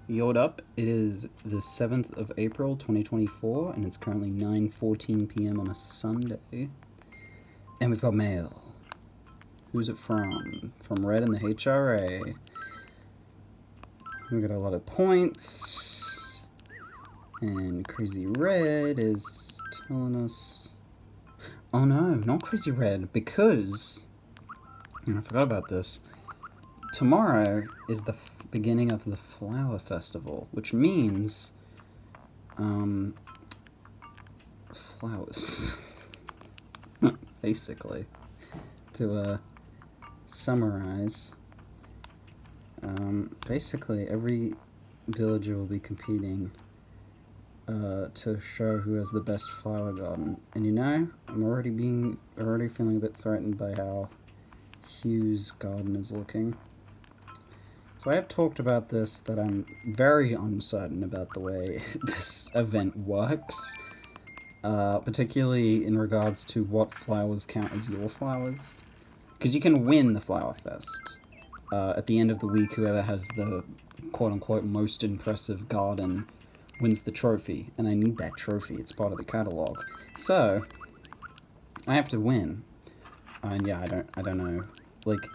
Yo'd up, it is the 7th of April 2024, and it's currently 9:14 p.m. on a Sunday. And we've got mail. Who's it from? From Red and the HRA. We got a lot of points. And Crazy Red is telling us... Oh no, not Crazy Red, because... I forgot about this. Tomorrow is the beginning of the Flower Festival, which means... flowers. Basically. To, summarize... basically every villager will be competing to show who has the best flower garden. And you know, I'm already feeling a bit threatened by how Hugh's garden is looking. So I have talked about this, that I'm very uncertain about the way this event works, particularly in regards to what flowers count as your flowers. Because you can win the Flower Fest. At the end of the week, whoever has the quote-unquote most impressive garden wins the trophy, and I need that trophy. It's part of the catalog. So, I have to win. And yeah, I don't know. Like,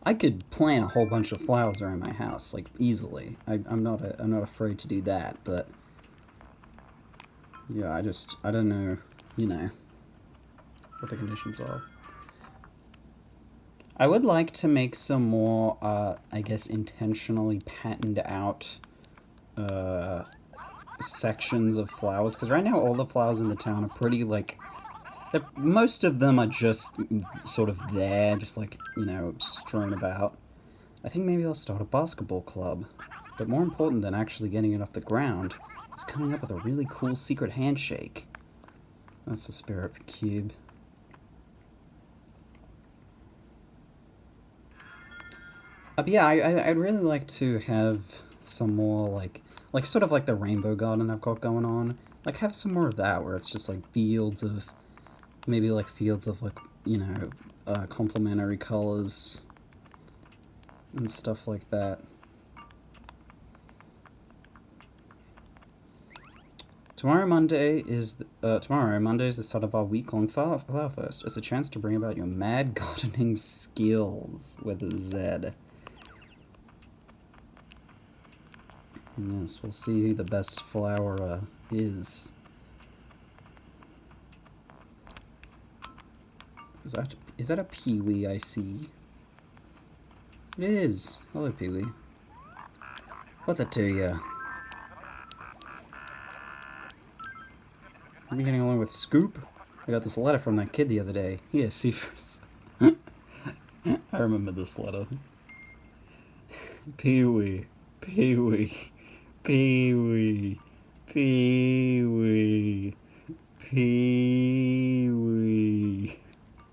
I could plant a whole bunch of flowers around my house, like, easily. I'm not afraid to do that, but yeah, I don't know, you know, what the conditions are. I would like to make some more, I guess, intentionally patterned out, sections of flowers, because right now all the flowers in the town are pretty, like, most of them are just sort of there, just like, you know, strewn about. I think maybe I'll start a basketball club, but more important than actually getting it off the ground is coming up with a really cool secret handshake. That's the spirit cube. But yeah, I'd really like to have some more, like sort of like the rainbow garden I've got going on. Like, have some more of that, where it's just, like, fields of, maybe, like, you know, complementary colors and stuff like that. Tomorrow, Monday, is the start of our week-long Flower Fest. It's a chance to bring about your mad gardening skills with a Z. Yes, we'll see who the best flower is. Is that a Peewee I see? It is. Hello, Peewee. What's it to you? Are you getting along with Scoop? I got this letter from that kid the other day. He has seafers. I remember this letter. Peewee. Peewee. Peewee. Peewee. Peewee.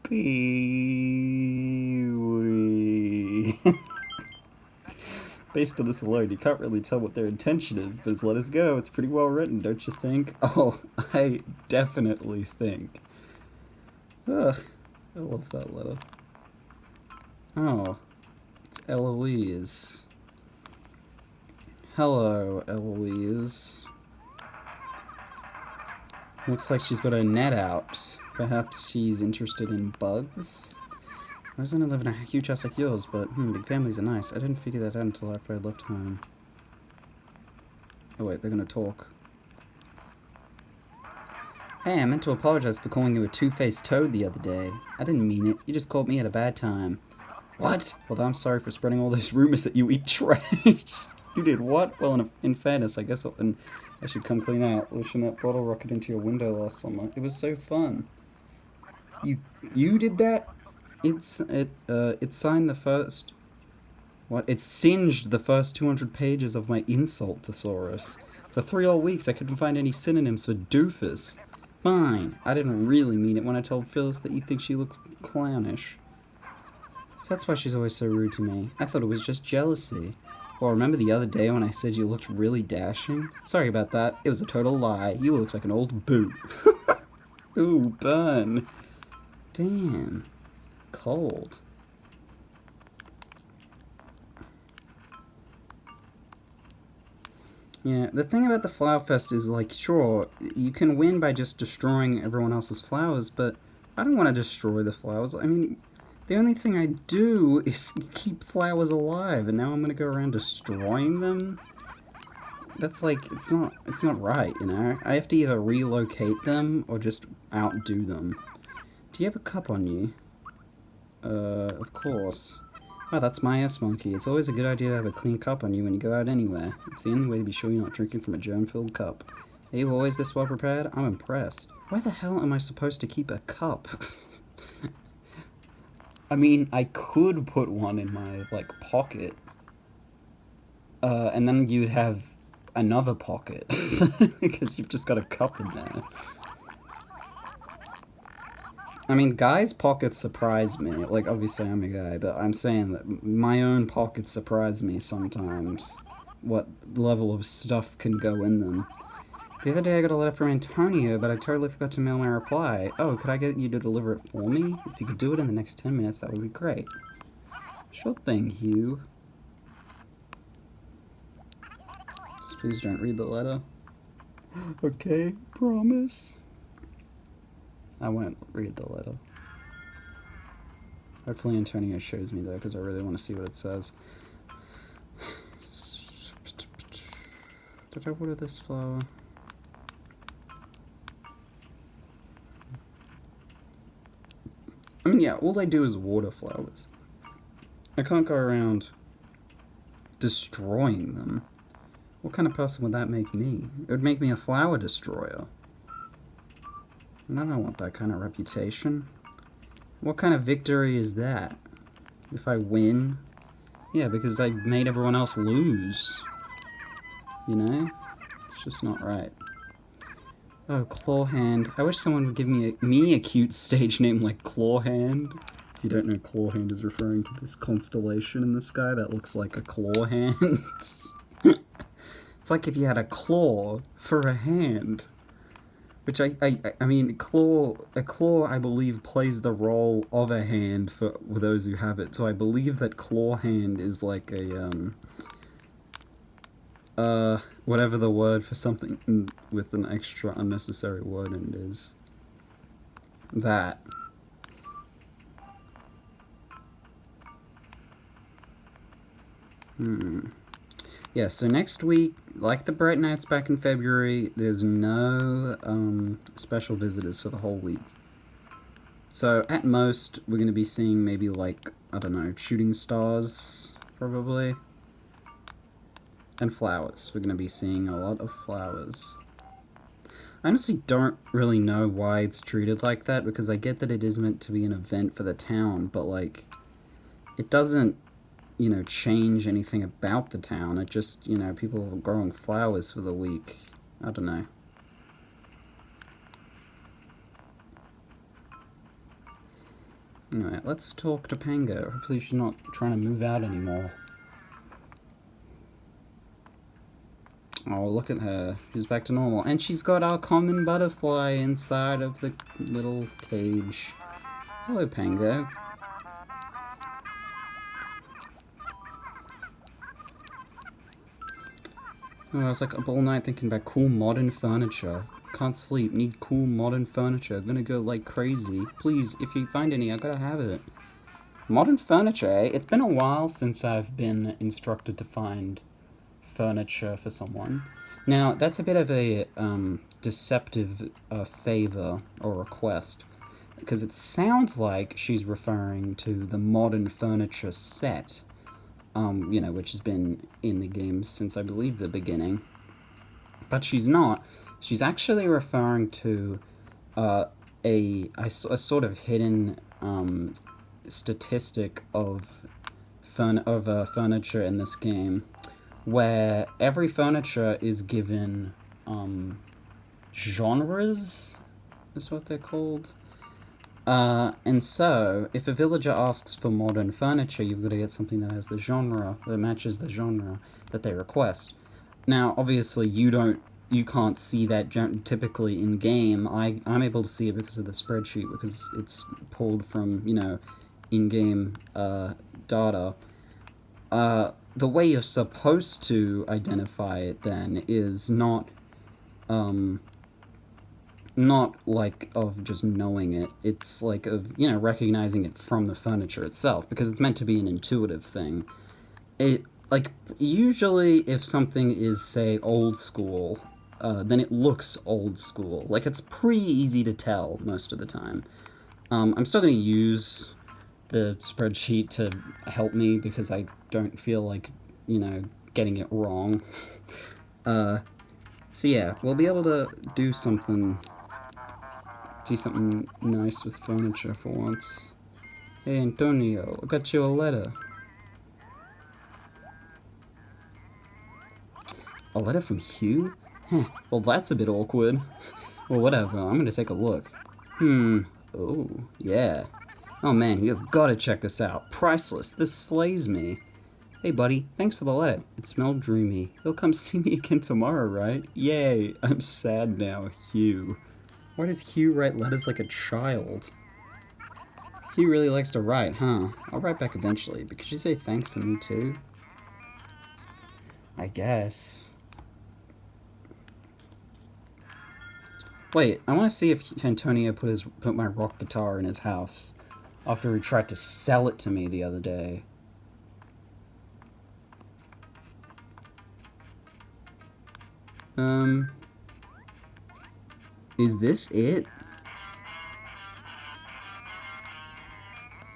Peewee. Based on this alone, you can't really tell what their intention is, but let us go. It's pretty well written, don't you think? Oh, I definitely think. Ugh, I love that letter. Oh, it's Eloise. Hello, Eloise. Looks like she's got her net out. Perhaps she's interested in bugs? I was gonna live in a huge house like yours, but big families are nice. I didn't figure that out until after I left home. Oh wait, they're gonna talk. Hey, I meant to apologize for calling you a two-faced toad the other day. I didn't mean it. You just caught me at a bad time. What? Well, I'm sorry for spreading all those rumors that you eat trash. You did what? Well, in fairness, I guess I should come clean out. Wishing that bottle rocket into your window last summer. It was so fun. You did that? It signed the first... What? It singed the first 200 pages of my insult thesaurus. For 3 whole weeks, I couldn't find any synonyms for doofus. Fine. I didn't really mean it when I told Phyllis that you think she looks clownish. That's why she's always so rude to me. I thought it was just jealousy. Well, remember the other day when I said you looked really dashing? Sorry about that. It was a total lie. You looked like an old boot. Ooh, burn. Damn. Cold. Yeah, the thing about the Flower Fest is, like, sure, you can win by just destroying everyone else's flowers, but I don't want to destroy the flowers. I mean, the only thing I do is keep flowers alive, and now I'm gonna go around destroying them? That's like, it's not right, you know? I have to either relocate them or just outdo them. Do you have a cup on you? Of course. Oh, that's my S-Monkey. It's always a good idea to have a clean cup on you when you go out anywhere. It's the only way to be sure you're not drinking from a germ-filled cup. Are you always this well prepared? I'm impressed. Why the hell am I supposed to keep a cup? I mean, I could put one in my, like, pocket. And then you'd have another pocket. Because you've just got a cup in there. I mean, guys' pockets surprise me. Like, obviously I'm a guy, but I'm saying that my own pockets surprise me sometimes. What level of stuff can go in them. The other day I got a letter from Antonio, but I totally forgot to mail my reply. Oh, could I get you to deliver it for me? If you could do it in the next 10 minutes, that would be great. Sure thing, Hugh. Just please don't read the letter. Okay, promise. I won't read the letter. Hopefully Antonio shows me though, because I really want to see what it says. Did I water this flower? I mean, yeah, all I do is water flowers. I can't go around destroying them. What kind of person would that make me? It would make me a flower destroyer. And I don't want that kind of reputation. What kind of victory is that? If I win? Yeah, because I made everyone else lose. You know? It's just not right. Oh, Clawhand. I wish someone would give me a cute stage name like Clawhand. If you don't know, Clawhand is referring to this constellation in the sky that looks like a claw hand. It's like if you had a claw for a hand. Which I mean, a claw, I believe, plays the role of a hand for those who have it. So I believe that claw hand is like a, whatever the word for something with an extra unnecessary word in it is. That. Yeah, so next week, like the Bright Nights back in February, there's no special visitors for the whole week. So at most, we're going to be seeing maybe like, I don't know, shooting stars, probably. And flowers. We're going to be seeing a lot of flowers. I honestly don't really know why it's treated like that, because I get that it is meant to be an event for the town, but like, it doesn't, you know, change anything about the town. It just, you know, people are growing flowers for the week. I don't know. Alright, let's talk to Pango. Hopefully she's not trying to move out anymore. Oh, look at her. She's back to normal. And she's got our common butterfly inside of the little cage. Hello, Pango. Oh, I was like up all night thinking about cool modern furniture. Can't sleep, need cool modern furniture. Gonna go like crazy. Please, if you find any, I gotta have it. Modern furniture, eh? It's been a while since I've been instructed to find furniture for someone. Now, that's a bit of a deceptive favor or request, because it sounds like she's referring to the modern furniture set. You know, which has been in the game since, I believe, the beginning. But she's not. She's actually referring to a sort of hidden statistic of furniture in this game, where every furniture is given genres, is what they're called. And so, if a villager asks for modern furniture, you've got to get something that has the genre, that matches the genre that they request. Now, obviously, you can't see that typically in-game. I'm able to see it because of the spreadsheet, because it's pulled from, you know, in-game data. the way you're supposed to identify it then is not like of just knowing it. It's like of, you know, recognizing it from the furniture itself, because it's meant to be an intuitive thing. It, like, usually if something is, say, old school, then it looks old school. Like, it's pretty easy to tell most of the time. I'm still going to use the spreadsheet to help me because I don't feel like, you know, getting it wrong. So yeah, we'll be able to do something nice with furniture for once. Hey Antonio, I got you a letter. A letter from Hugh? Huh, well that's a bit awkward. Well whatever, I'm gonna take a look. Oh, yeah. Oh man, you have gotta check this out. Priceless, this slays me. Hey buddy, thanks for the letter. It smelled dreamy. You'll come see me again tomorrow, right? Yay, I'm sad now, Hugh. Why does Hugh write letters like a child? Hugh really likes to write, huh? I'll write back eventually, but could you say thanks for me too? I guess. Wait, I want to see if Antonio put my rock guitar in his house after he tried to sell it to me the other day. Is this it?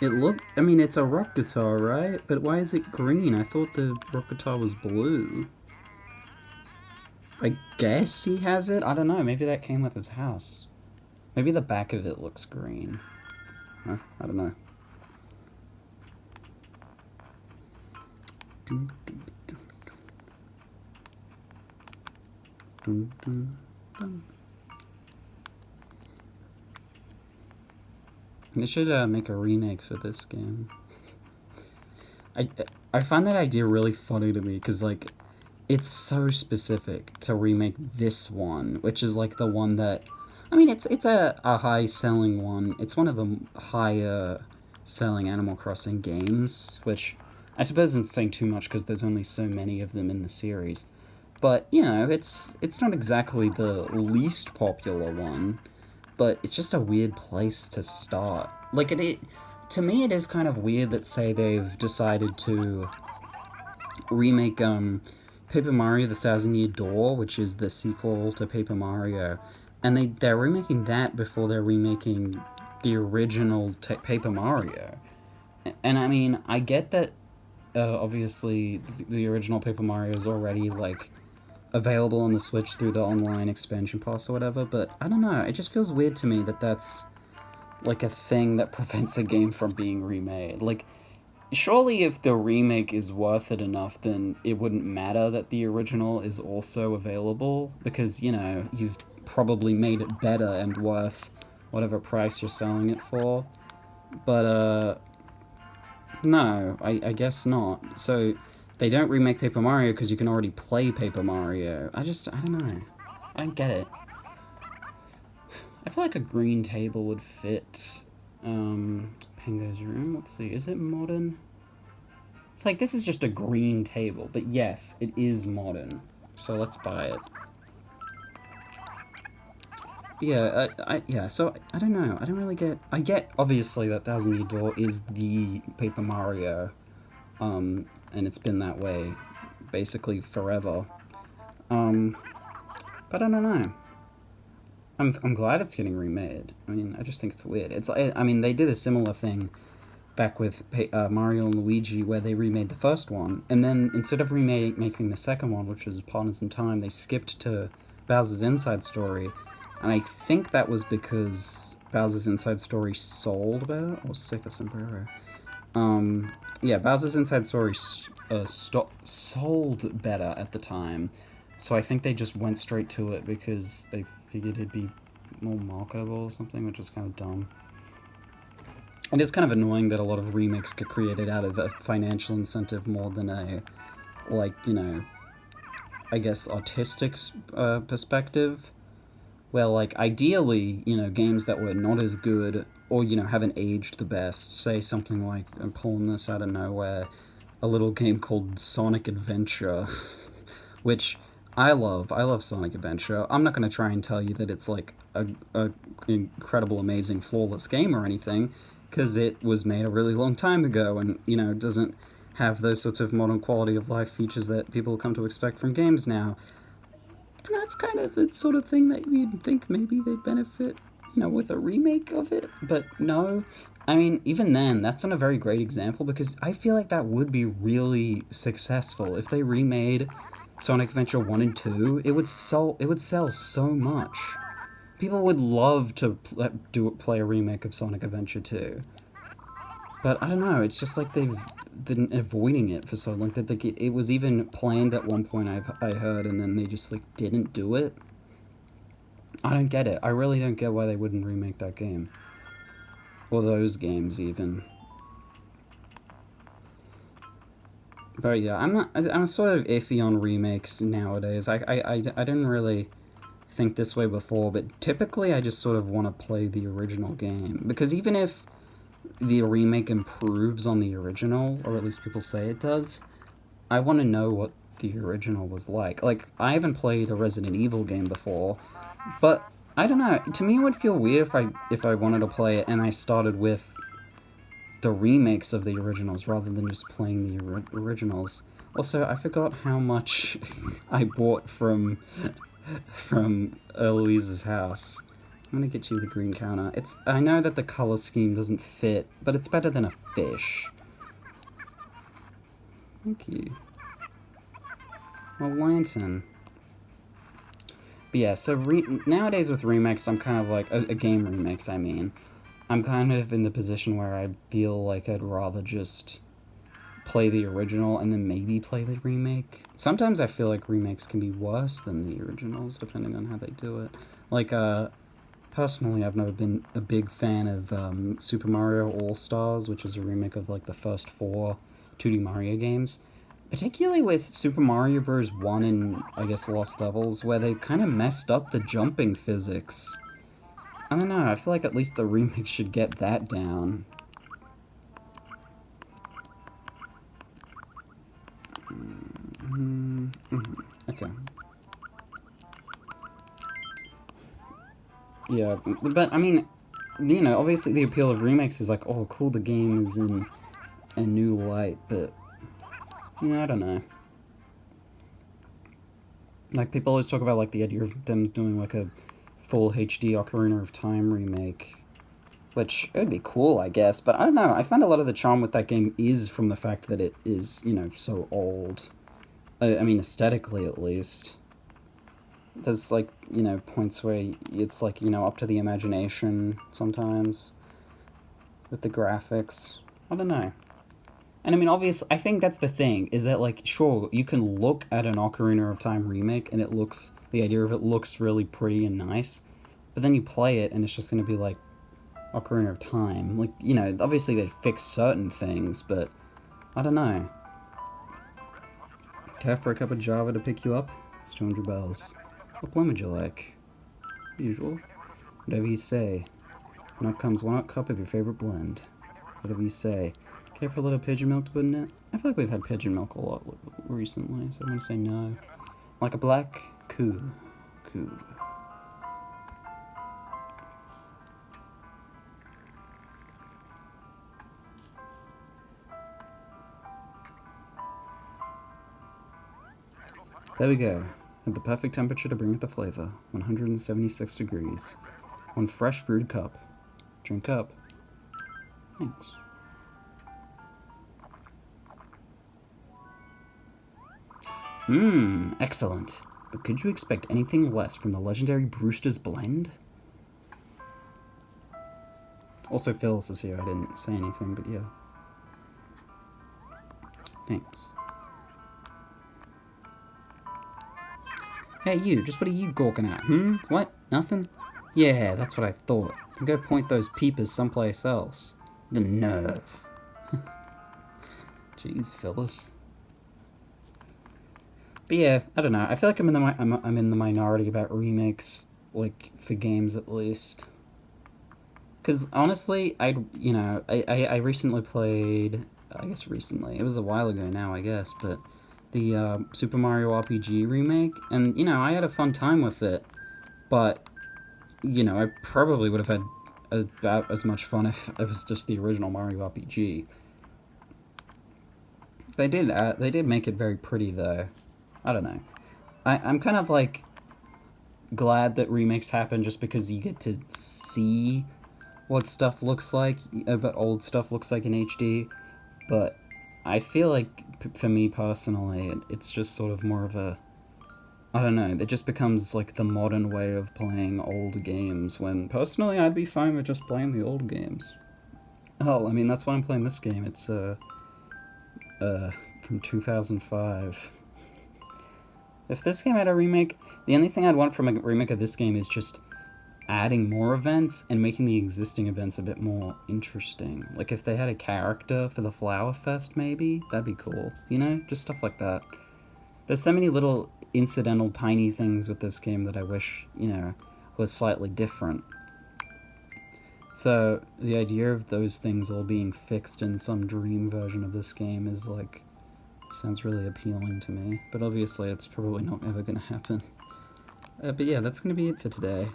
I mean, it's a rock guitar, right? But why is it green? I thought the rock guitar was blue. I guess he has it? I don't know, maybe that came with his house. Maybe the back of it looks green. Huh? I don't know. They should make a remake for this game. I find that idea really funny to me because, like, it's so specific to remake this one, which is like the one that, I mean, it's a high selling one. It's one of the higher selling Animal Crossing games, which I suppose isn't saying too much because there's only so many of them in the series. But you know, it's not exactly the least popular one, but it's just a weird place to start. Like to me, it is kind of weird that, say, they've decided to remake Paper Mario: The Thousand Year Door, which is the sequel to Paper Mario, and they're remaking that before they're remaking the original Paper Mario. And I mean, I get that obviously the original Paper Mario is already like available on the Switch through the online expansion pass or whatever, but I don't know, it just feels weird to me that that's like a thing that prevents a game from being remade. Like, surely if the remake is worth it enough, then it wouldn't matter that the original is also available, because, you know, you've probably made it better and worth whatever price you're selling it for. But, no, I guess not. So, they don't remake Paper Mario because you can already play Paper Mario. I don't know. I don't get it. I feel like a green table would fit Pango's room. Let's see, is it modern? It's like, this is just a green table, but yes, it is modern. So let's buy it. Yeah, so I don't know. I don't really get... I get, obviously, that Thousand Year Door is the Paper Mario. And it's been that way basically forever. But I don't know. I'm glad it's getting remade. I mean, I just think it's weird. I mean, they did a similar thing back with Mario and Luigi, where they remade the first one, and then instead of making the second one, which was Partners in Time, they skipped to Bowser's Inside Story, and I think that was because Bowser's Inside Story sold better, or Sega Sombrero. Yeah, Bowser's Inside Story sold better at the time, so I think they just went straight to it because they figured it'd be more marketable or something, which was kind of dumb. And it's kind of annoying that a lot of remakes get created out of a financial incentive more than a, like, you know, I guess artistic perspective. Where, like, ideally, you know, games that were not as good or, you know, haven't aged the best, say something like, I'm pulling this out of nowhere, a little game called Sonic Adventure, which I love. I love Sonic Adventure. I'm not going to try and tell you that it's like a incredible, amazing, flawless game or anything, because it was made a really long time ago, and doesn't have those sorts of modern quality of life features that people come to expect from games now. And that's kind of the sort of thing that you'd think maybe they'd benefit, with a remake of it. But no. I mean, even then, that's not a very great example, because I feel like that would be really successful. If they remade Sonic Adventure 1 and 2, it would sell so much. People would love to play a remake of Sonic Adventure 2. But I don't know, it's just like they've been avoiding it for so long that it was even planned at one point, I heard, and then they just like didn't do it. I don't get it. I really don't get why they wouldn't remake that game. Or those games, even. But yeah, I'm sort of iffy on remakes nowadays. I didn't really think this way before, but typically I just sort of want to play the original game. Because even if the remake improves on the original, or at least people say it does, I want to know what the original was like. Like, I haven't played a Resident Evil game before, but I don't know. To me, it would feel weird if I wanted to play it and I started with the remakes of the originals rather than just playing the originals. Also, I forgot how much I bought from Eloise's house. I'm gonna get you the green counter. I know that the color scheme doesn't fit, but it's better than a fish. Thank you. A lantern. But yeah, so nowadays with remakes, I'm kind of like, a game remakes, I mean. I'm kind of in the position where I feel like I'd rather just play the original and then maybe play the remake. Sometimes I feel like remakes can be worse than the originals, depending on how they do it. Like, personally, I've never been a big fan of Super Mario All-Stars, which is a remake of like the first 4 2D Mario games. Particularly with Super Mario Bros. 1 and, I guess, Lost Levels, where they kind of messed up the jumping physics. I don't know, I feel like at least the remake should get that down. Okay. Yeah, but I mean, obviously the appeal of remakes is like, oh, cool, the game is in a new light, but I don't know. Like, people always talk about, like, the idea of them doing, like, a full HD Ocarina of Time remake, which it would be cool, I guess, but I don't know. I find a lot of the charm with that game is from the fact that it is, so old. I mean, aesthetically, at least. There's, like, points where it's, like, up to the imagination sometimes with the graphics. I don't know. And I mean, obviously, I think that's the thing, is that, like, sure, you can look at an Ocarina of Time remake, and the idea of it looks really pretty and nice, but then you play it, and it's just gonna be, like, Ocarina of Time. Like, obviously they'd fix certain things, but I don't know. Care for a cup of Java to pick you up? It's 200 bells. What blend would you like? Usual. Whatever you say. And up comes 1 cup of your favorite blend. Whatever you say. Care for a little pigeon milk to put in it? I feel like we've had pigeon milk a lot recently, so I'm gonna say no. Like a black coo. Coo. There we go. At the perfect temperature to bring out the flavor. 176 degrees. 1 fresh brewed cup. Drink up. Thanks. Excellent. But could you expect anything less from the legendary Brewster's Blend? Also, Phyllis is here. I didn't say anything, but yeah. Thanks. Hey, you, just what are you gawking at, What? Nothing? Yeah, that's what I thought. Go point those peepers someplace else. The nerve. Jeez, Phyllis. But yeah, I don't know. I feel like I'm in the minority about remakes, like, for games at least. Because honestly, I recently played I guess recently. It was a while ago now, I guess, but the Super Mario RPG remake, and, you know, I had a fun time with it, but, you know, I probably would have had about as much fun if it was just the original Mario RPG. They did make it very pretty, though. I don't know. I'm kind of, like, glad that remakes happen just because you get to see what stuff looks like, but old stuff looks like in HD, but I feel like, for me personally, it's just sort of more of a, I don't know, it just becomes like the modern way of playing old games, when personally I'd be fine with just playing the old games. Hell, I mean, that's why I'm playing this game. It's, from 2005. If this game had a remake, the only thing I'd want from a remake of this game is just adding more events and making the existing events a bit more interesting. Like, if they had a character for the Flower Fest, maybe? That'd be cool. You know? Just stuff like that. There's so many little incidental tiny things with this game that I wish, you know, was slightly different. So, the idea of those things all being fixed in some dream version of this game is, like, sounds really appealing to me. But obviously, it's probably not ever gonna happen. But yeah, that's gonna be it for today.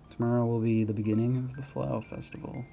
Tomorrow will be the beginning of the Flower Festival.